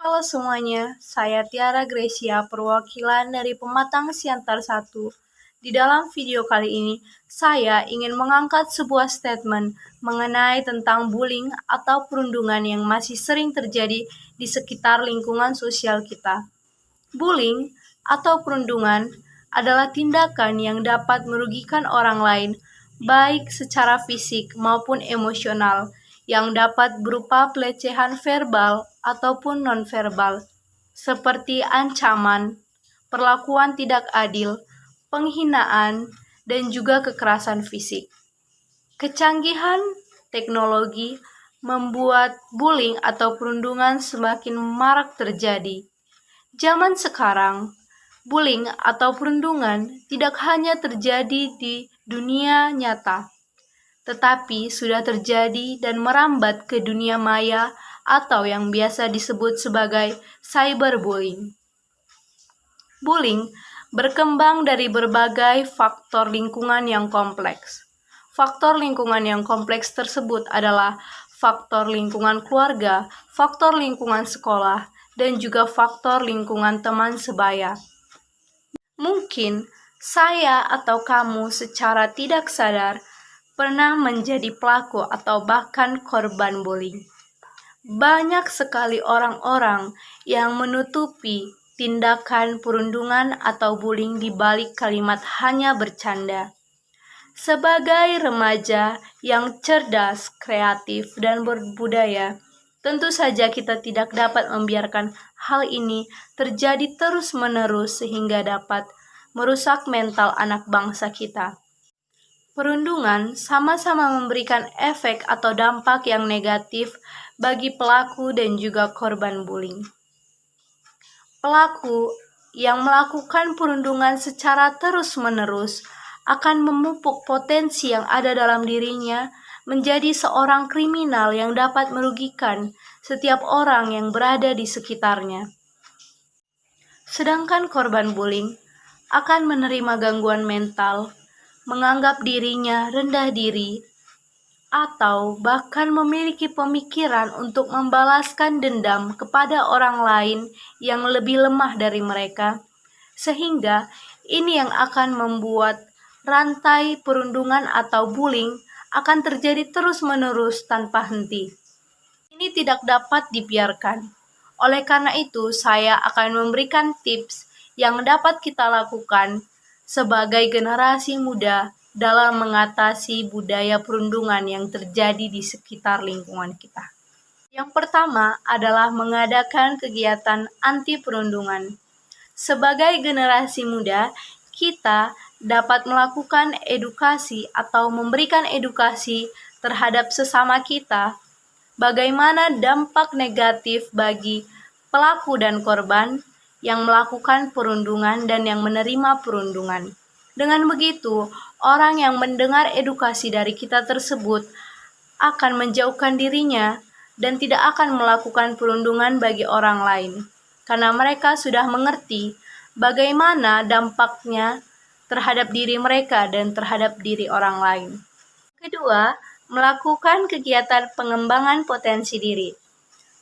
Halo semuanya, saya Tiara Gracia, perwakilan dari Pematang Siantar 1. Di dalam video kali ini, saya ingin mengangkat sebuah statement mengenai tentang bullying atau perundungan yang masih sering terjadi di sekitar lingkungan sosial kita. Bullying atau perundungan adalah tindakan yang dapat merugikan orang lain, baik secara fisik maupun emosional, yang dapat berupa pelecehan verbal ataupun nonverbal, seperti ancaman, perlakuan tidak adil, penghinaan, dan juga kekerasan fisik. Kecanggihan teknologi membuat bullying atau perundungan semakin marak terjadi. Zaman sekarang, bullying atau perundungan tidak hanya terjadi di dunia nyata, tetapi sudah terjadi dan merambat ke dunia maya atau yang biasa disebut sebagai cyberbullying. Bullying berkembang dari berbagai faktor lingkungan yang kompleks. Faktor lingkungan yang kompleks tersebut adalah faktor lingkungan keluarga, faktor lingkungan sekolah, dan juga faktor lingkungan teman sebaya. Mungkin saya atau kamu secara tidak sadar pernah menjadi pelaku atau bahkan korban bullying. Banyak sekali orang-orang yang menutupi tindakan perundungan atau bullying di balik kalimat hanya bercanda. Sebagai remaja yang cerdas, kreatif, dan berbudaya, tentu saja kita tidak dapat membiarkan hal ini terjadi terus-menerus sehingga dapat merusak mental anak bangsa kita. Perundungan sama-sama memberikan efek atau dampak yang negatif bagi pelaku dan juga korban bullying. Pelaku yang melakukan perundungan secara terus-menerus akan memupuk potensi yang ada dalam dirinya menjadi seorang kriminal yang dapat merugikan setiap orang yang berada di sekitarnya. Sedangkan korban bullying akan menerima gangguan mental, menganggap dirinya rendah diri, atau bahkan memiliki pemikiran untuk membalaskan dendam kepada orang lain yang lebih lemah dari mereka, sehingga ini yang akan membuat rantai perundungan atau bullying akan terjadi terus-menerus tanpa henti. Ini tidak dapat dibiarkan. Oleh karena itu, saya akan memberikan tips yang dapat kita lakukan sebagai generasi muda dalam mengatasi budaya perundungan yang terjadi di sekitar lingkungan kita. Yang pertama adalah mengadakan kegiatan anti perundungan. Sebagai generasi muda, kita dapat melakukan edukasi atau memberikan edukasi terhadap sesama kita, bagaimana dampak negatif bagi pelaku dan korban yang melakukan perundungan dan yang menerima perundungan. Dengan begitu, orang yang mendengar edukasi dari kita tersebut akan menjauhkan dirinya dan tidak akan melakukan perundungan bagi orang lain, karena mereka sudah mengerti bagaimana dampaknya terhadap diri mereka dan terhadap diri orang lain. Kedua, melakukan kegiatan pengembangan potensi diri.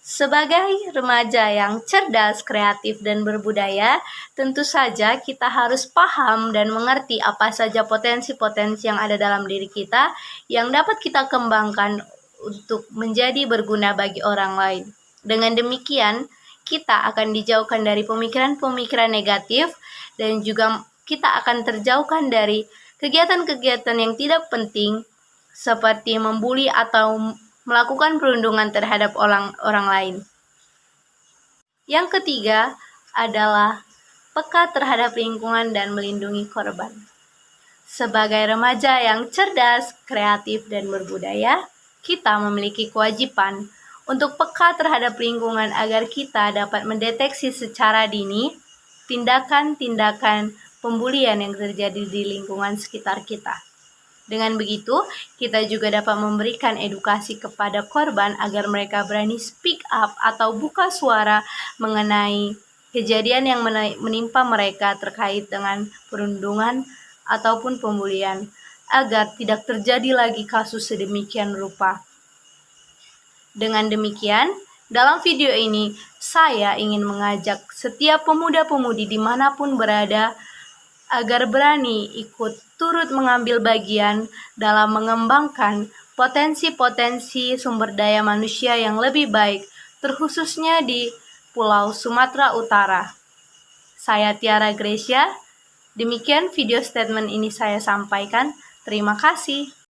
Sebagai remaja yang cerdas, kreatif, dan berbudaya, tentu saja kita harus paham dan mengerti apa saja potensi-potensi yang ada dalam diri kita yang dapat kita kembangkan untuk menjadi berguna bagi orang lain. Dengan demikian, kita akan dijauhkan dari pemikiran-pemikiran negatif dan juga kita akan terjauhkan dari kegiatan-kegiatan yang tidak penting seperti membuli atau melakukan perundungan terhadap orang lain. Yang ketiga adalah peka terhadap lingkungan dan melindungi korban. Sebagai remaja yang cerdas, kreatif, dan berbudaya, kita memiliki kewajiban untuk peka terhadap lingkungan agar kita dapat mendeteksi secara dini tindakan-tindakan pembulian yang terjadi di lingkungan sekitar kita. Dengan begitu, kita juga dapat memberikan edukasi kepada korban agar mereka berani speak up atau buka suara mengenai kejadian yang menimpa mereka terkait dengan perundungan ataupun pembulian, agar tidak terjadi lagi kasus sedemikian rupa. Dengan demikian, Dalam video ini, saya ingin mengajak setiap pemuda-pemudi dimanapun berada agar berani ikut turut mengambil bagian dalam mengembangkan potensi-potensi sumber daya manusia yang lebih baik, terkhususnya di Pulau Sumatera Utara. Saya Tiara Gracia, demikian video statement ini saya sampaikan. Terima kasih.